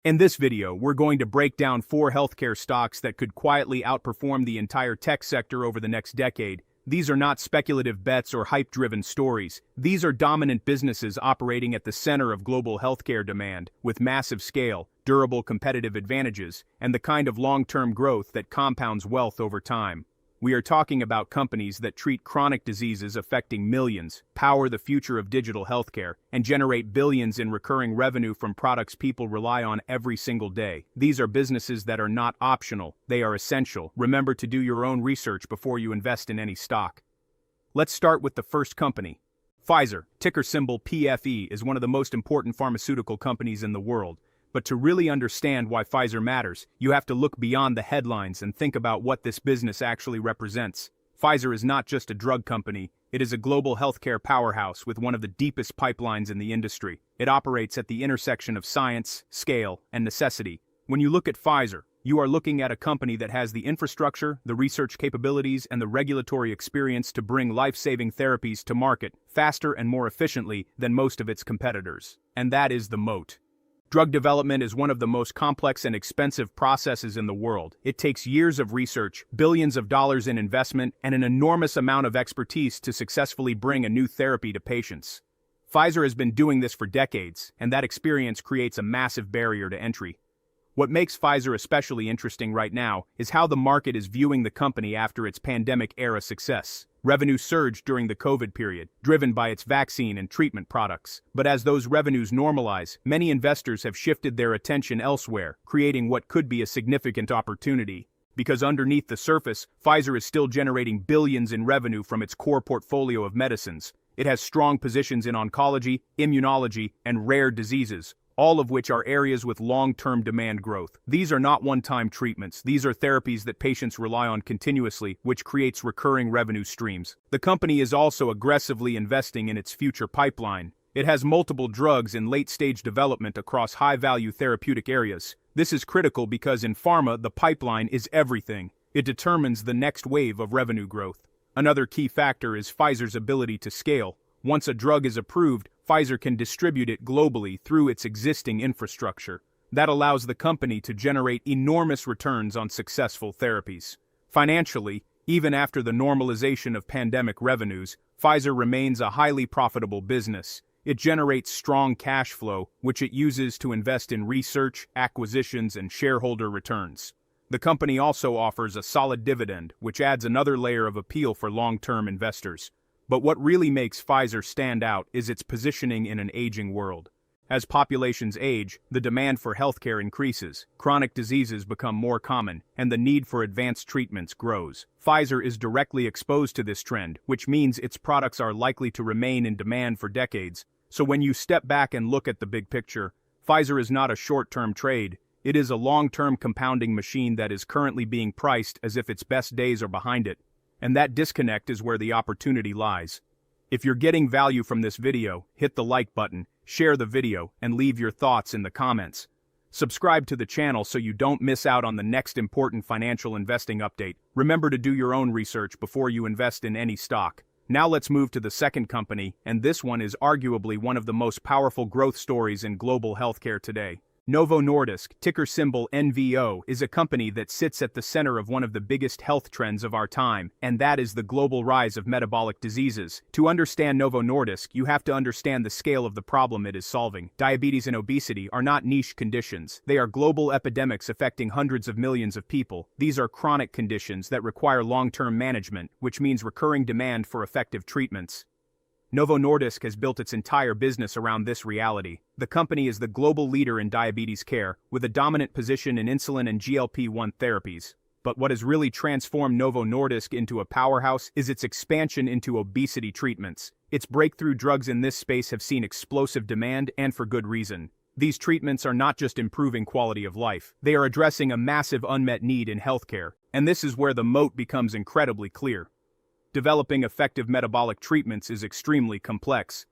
In this video, we're going to break down 4 healthcare stocks that could quietly outperform the entire tech sector over the next decade. These are not speculative bets or hype-driven stories. These are dominant businesses operating at the center of global healthcare demand, with massive scale, durable competitive advantages, and the kind of long-term growth that compounds wealth over time. We are talking about companies that treat chronic diseases affecting millions, power the future of digital healthcare, and generate billions in recurring revenue from products people rely on every single day. These are businesses that are not optional, they are essential. Remember to do your own research before you invest in any stock. Let's start with the first company. Pfizer, ticker symbol PFE, is one of the most important pharmaceutical companies in the world. But to really understand why Pfizer matters, you have to look beyond the headlines and think about what this business actually represents. Pfizer is not just a drug company, it is a global healthcare powerhouse with one of the deepest pipelines in the industry. It operates at the intersection of science, scale, and necessity. When you look at Pfizer, you are looking at a company that has the infrastructure, the research capabilities, and the regulatory experience to bring life-saving therapies to market faster and more efficiently than most of its competitors. And that is the moat. Drug development is one of the most complex and expensive processes in the world. It takes years of research, billions of dollars in investment, and an enormous amount of expertise to successfully bring a new therapy to patients. Pfizer has been doing this for decades, and that experience creates a massive barrier to entry. What makes Pfizer especially interesting right now is how the market is viewing the company after its pandemic-era success. Revenue surged during the COVID period, driven by its vaccine and treatment products. But as those revenues normalize, many investors have shifted their attention elsewhere, creating what could be a significant opportunity. Because underneath the surface, Pfizer is still generating billions in revenue from its core portfolio of medicines. It has strong positions in oncology, immunology, and rare diseases, all of which are areas with long-term demand growth. These are not one-time treatments, these are therapies that patients rely on continuously, which creates recurring revenue streams. The company is also aggressively investing in its future pipeline. It has multiple drugs in late-stage development across high-value therapeutic areas. This is critical because in pharma, the pipeline is everything. It determines the next wave of revenue growth. Another key factor is Pfizer's ability to scale. Once a drug is approved, Pfizer can distribute it globally through its existing infrastructure. That allows the company to generate enormous returns on successful therapies. Financially, even after the normalization of pandemic revenues, Pfizer remains a highly profitable business. It generates strong cash flow, which it uses to invest in research, acquisitions, and shareholder returns. The company also offers a solid dividend, which adds another layer of appeal for long-term investors. But what really makes Pfizer stand out is its positioning in an aging world. As populations age, the demand for healthcare increases, chronic diseases become more common, and the need for advanced treatments grows. Pfizer is directly exposed to this trend, which means its products are likely to remain in demand for decades. So when you step back and look at the big picture, Pfizer is not a short-term trade. It is a long-term compounding machine that is currently being priced as if its best days are behind it. And that disconnect is where the opportunity lies. If you're getting value from this video, hit the like button, share the video, and leave your thoughts in the comments. Subscribe to the channel so you don't miss out on the next important financial investing update. Remember to do your own research before you invest in any stock. Now let's move to the second company, and this one is arguably one of the most powerful growth stories in global healthcare today. Novo Nordisk, ticker symbol NVO, is a company that sits at the center of one of the biggest health trends of our time, and that is the global rise of metabolic diseases. To understand Novo Nordisk, you have to understand the scale of the problem it is solving. Diabetes and obesity are not niche conditions. They are global epidemics affecting hundreds of millions of people. These are chronic conditions that require long-term management, which means recurring demand for effective treatments. Novo Nordisk has built its entire business around this reality. The company is the global leader in diabetes care, with a dominant position in insulin and GLP-1 therapies. But what has really transformed Novo Nordisk into a powerhouse is its expansion into obesity treatments. Its breakthrough drugs in this space have seen explosive demand, and for good reason. These treatments are not just improving quality of life, they are addressing a massive unmet need in healthcare, and this is where the moat becomes incredibly clear. Developing effective metabolic treatments is extremely complex.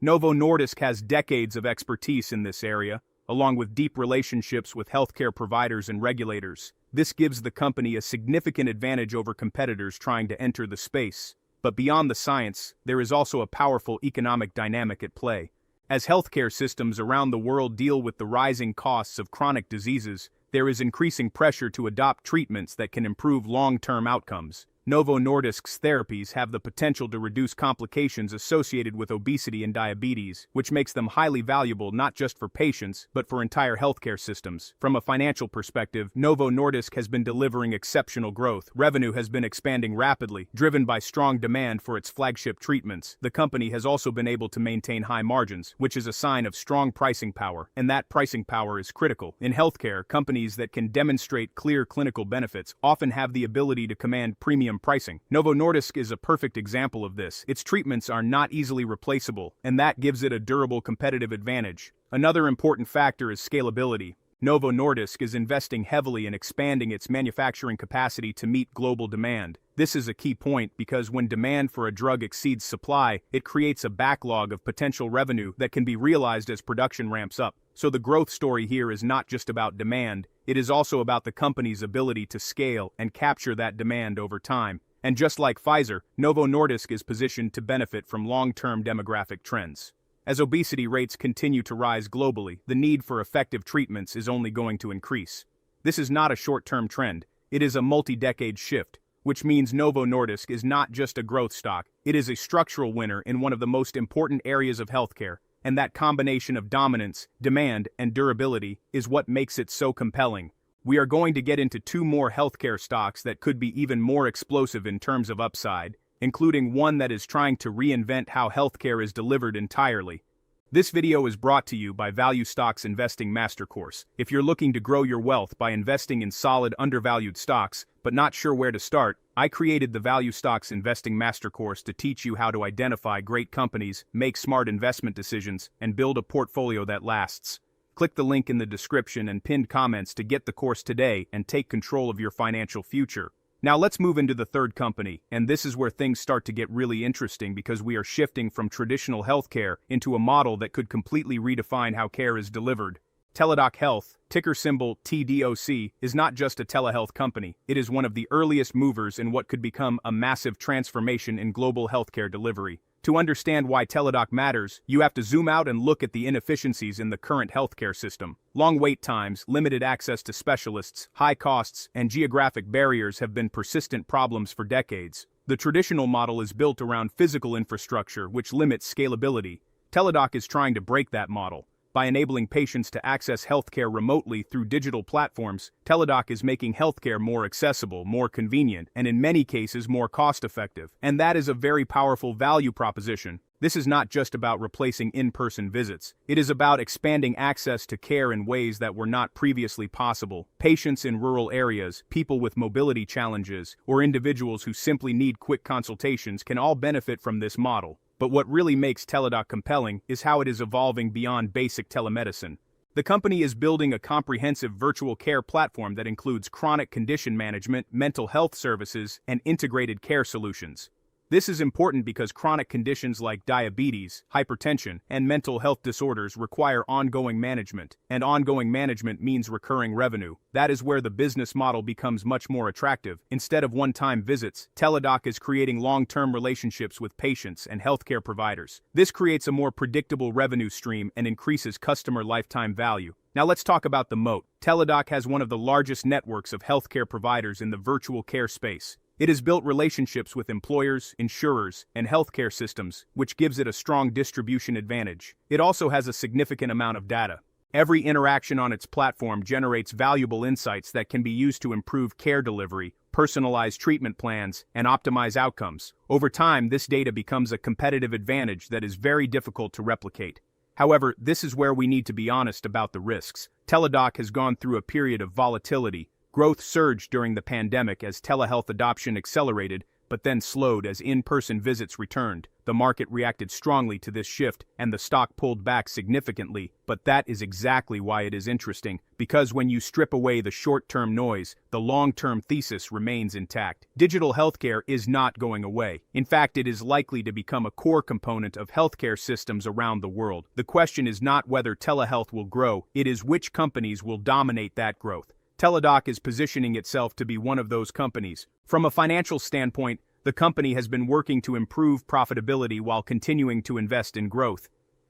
Novo Nordisk has decades of expertise in this area, along with deep relationships with healthcare providers and regulators. This gives the company a significant advantage over competitors trying to enter the space. But beyond the science, there is also a powerful economic dynamic at play. As healthcare systems around the world deal with the rising costs of chronic diseases, there is increasing pressure to adopt treatments that can improve long-term outcomes. Novo Nordisk's therapies have the potential to reduce complications associated with obesity and diabetes, which makes them highly valuable not just for patients, but for entire healthcare systems. From a financial perspective, Novo Nordisk has been delivering exceptional growth. Revenue has been expanding rapidly, driven by strong demand for its flagship treatments. The company has also been able to maintain high margins, which is a sign of strong pricing power, and that pricing power is critical. In healthcare, companies that can demonstrate clear clinical benefits often have the ability to command premium pricing. Novo Nordisk is a perfect example of this. Its treatments are not easily replaceable, and that gives it a durable competitive advantage. Another important factor is scalability. Novo Nordisk is investing heavily in expanding its manufacturing capacity to meet global demand. This is a key point because when demand for a drug exceeds supply, it creates a backlog of potential revenue that can be realized as production ramps up. So the growth story here is not just about demand, it is also about the company's ability to scale and capture that demand over time. And just like Pfizer, Novo Nordisk is positioned to benefit from long-term demographic trends. As obesity rates continue to rise globally, the need for effective treatments is only going to increase. This is not a short-term trend, it is a multi-decade shift, which means Novo Nordisk is not just a growth stock, it is a structural winner in one of the most important areas of healthcare, and that combination of dominance, demand, and durability is what makes it so compelling. We are going to get into two more healthcare stocks that could be even more explosive in terms of upside, including one that is trying to reinvent how healthcare is delivered entirely. This video is brought to you by Value Stocks Investing Master Course. If you're looking to grow your wealth by investing in solid, undervalued stocks, but not sure where to start, I created the Value Stocks Investing Master Course to teach you how to identify great companies, make smart investment decisions, and build a portfolio that lasts. Click the link in the description and pinned comments to get the course today and take control of your financial future. Now let's move into the third company, and this is where things start to get really interesting because we are shifting from traditional healthcare into a model that could completely redefine how care is delivered. Teladoc Health, ticker symbol TDOC, is not just a telehealth company, it is one of the earliest movers in what could become a massive transformation in global healthcare delivery. To understand why Teladoc matters, you have to zoom out and look at the inefficiencies in the current healthcare system. Long wait times, limited access to specialists, high costs, and geographic barriers have been persistent problems for decades. The traditional model is built around physical infrastructure, which limits scalability. Teladoc is trying to break that model. By enabling patients to access healthcare remotely through digital platforms, Teladoc is making healthcare more accessible, more convenient, and in many cases more cost-effective. And that is a very powerful value proposition. This is not just about replacing in-person visits. It is about expanding access to care in ways that were not previously possible. Patients in rural areas, people with mobility challenges, or individuals who simply need quick consultations can all benefit from this model. But what really makes Teladoc compelling is how it is evolving beyond basic telemedicine. The company is building a comprehensive virtual care platform that includes chronic condition management, mental health services, and integrated care solutions. This is important because chronic conditions like diabetes, hypertension, and mental health disorders require ongoing management, and ongoing management means recurring revenue. That is where the business model becomes much more attractive. Instead of one-time visits, Teladoc is creating long-term relationships with patients and healthcare providers. This creates a more predictable revenue stream and increases customer lifetime value. Now let's talk about the moat. Teladoc has one of the largest networks of healthcare providers in the virtual care space. It has built relationships with employers, insurers, and healthcare systems, which gives it a strong distribution advantage. It also has a significant amount of data. Every interaction on its platform generates valuable insights that can be used to improve care delivery, personalize treatment plans, and optimize outcomes. Over time, this data becomes a competitive advantage that is very difficult to replicate. However, this is where we need to be honest about the risks. Teladoc has gone through a period of volatility. Growth surged during the pandemic as telehealth adoption accelerated, but then slowed as in-person visits returned. The market reacted strongly to this shift, and the stock pulled back significantly, but that is exactly why it is interesting, because when you strip away the short-term noise, the long-term thesis remains intact. Digital healthcare is not going away. In fact, it is likely to become a core component of healthcare systems around the world. The question is not whether telehealth will grow, it is which companies will dominate that growth. Teladoc is positioning itself to be one of those companies. From a financial standpoint, the company has been working to improve profitability while continuing to invest in growth.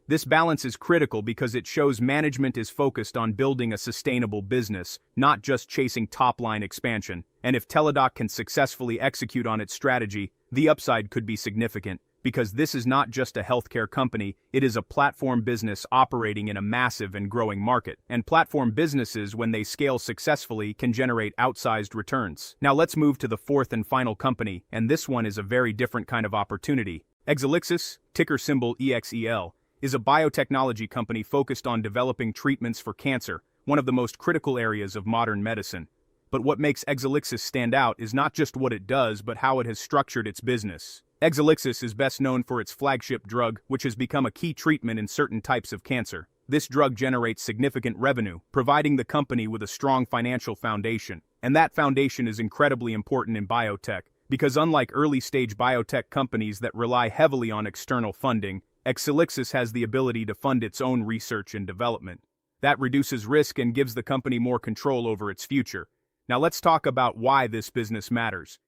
This balance is critical because it shows management is focused on building a sustainable business, not just chasing top-line expansion. And if Teladoc can successfully execute on its strategy, the upside could be significant, because this is not just a healthcare company, it is a platform business operating in a massive and growing market. And platform businesses, when they scale successfully, can generate outsized returns. Now let's move to the fourth and final company, and this one is a very different kind of opportunity. 𝗟𝗟𝗡𝗧, ticker symbol EXEL, is a biotechnology company focused on developing treatments for cancer, one of the most critical areas of modern medicine. But what makes 𝗟𝗟𝗡𝗧 stand out is not just what it does, but how it has structured its business. 𝗟𝗟𝗡𝗧 is best known for its flagship drug, which has become a key treatment in certain types of cancer. This drug generates significant revenue, providing the company with a strong financial foundation. And that foundation is incredibly important in biotech, because unlike early-stage biotech companies that rely heavily on external funding, 𝗟𝗟𝗡𝗧 has the ability to fund its own research and development. That reduces risk and gives the company more control over its future. Now let's talk about why this business matters.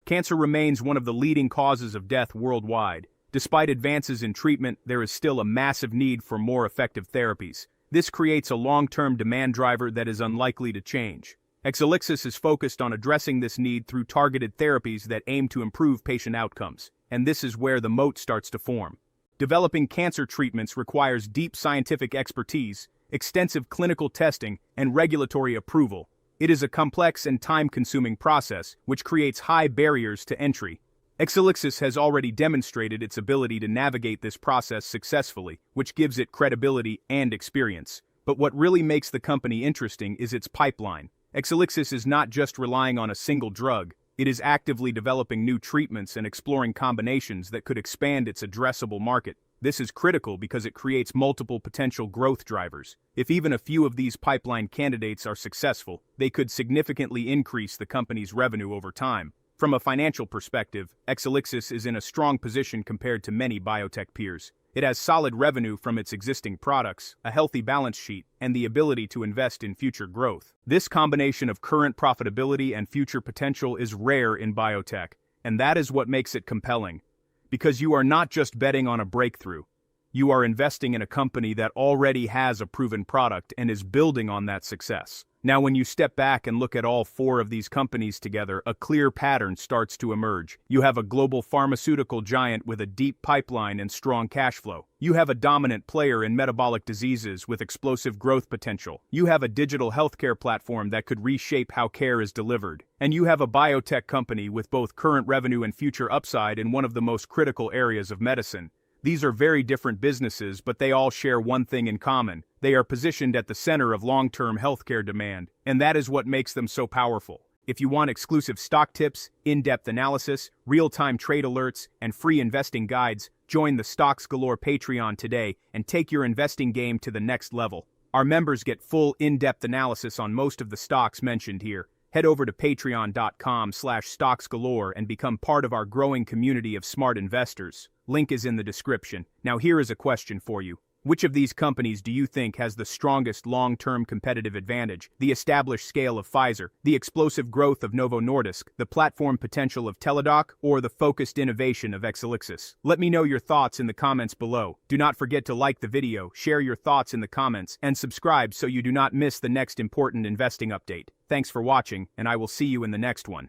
Cancer remains one of the leading causes of death worldwide. Despite advances in treatment, there is still a massive need for more effective therapies. This creates a long-term demand driver that is unlikely to change. 𝗟𝗟𝗡𝗧 is focused on addressing this need through targeted therapies that aim to improve patient outcomes. And this is where the moat starts to form. Developing cancer treatments requires deep scientific expertise, extensive clinical testing, and regulatory approval. It is a complex and time-consuming process, which creates high barriers to entry. 𝗟𝗟𝗡𝗧 has already demonstrated its ability to navigate this process successfully, which gives it credibility and experience. But what really makes the company interesting is its pipeline. 𝗟𝗟𝗡𝗧 is not just relying on a single drug. It is actively developing new treatments and exploring combinations that could expand its addressable market. This is critical because it creates multiple potential growth drivers. If even a few of these pipeline candidates are successful, they could significantly increase the company's revenue over time. From a financial perspective, 𝗟𝗟𝗡𝗧 is in a strong position compared to many biotech peers. It has solid revenue from its existing products, a healthy balance sheet, and the ability to invest in future growth. This combination of current profitability and future potential is rare in biotech, and that is what makes it compelling. Because you are not just betting on a breakthrough. You are investing in a company that already has a proven product and is building on that success. Now, when you step back and look at all four of these companies together, a clear pattern starts to emerge. You have a global pharmaceutical giant with a deep pipeline and strong cash flow. You have a dominant player in metabolic diseases with explosive growth potential. You have a digital healthcare platform that could reshape how care is delivered. And you have a biotech company with both current revenue and future upside in one of the most critical areas of medicine. These are very different businesses, but they all share one thing in common. They are positioned at the center of long-term healthcare demand, and that is what makes them so powerful. If you want exclusive stock tips, in-depth analysis, real-time trade alerts, and free investing guides, join the Stocks Galore Patreon today and take your investing game to the next level. Our members get full in-depth analysis on most of the stocks mentioned here. Head over to patreon.com/stocksgalore and become part of our growing community of smart investors. Link is in the description. Now here is a question for you. Which of these companies do you think has the strongest long-term competitive advantage? The established scale of Pfizer, the explosive growth of Novo Nordisk, the platform potential of Teladoc, or the focused innovation of 𝗟𝗟𝗡𝗧? Let me know your thoughts in the comments below. Do not forget to like the video, share your thoughts in the comments, and subscribe so you do not miss the next important investing update. Thanks for watching, and I will see you in the next one.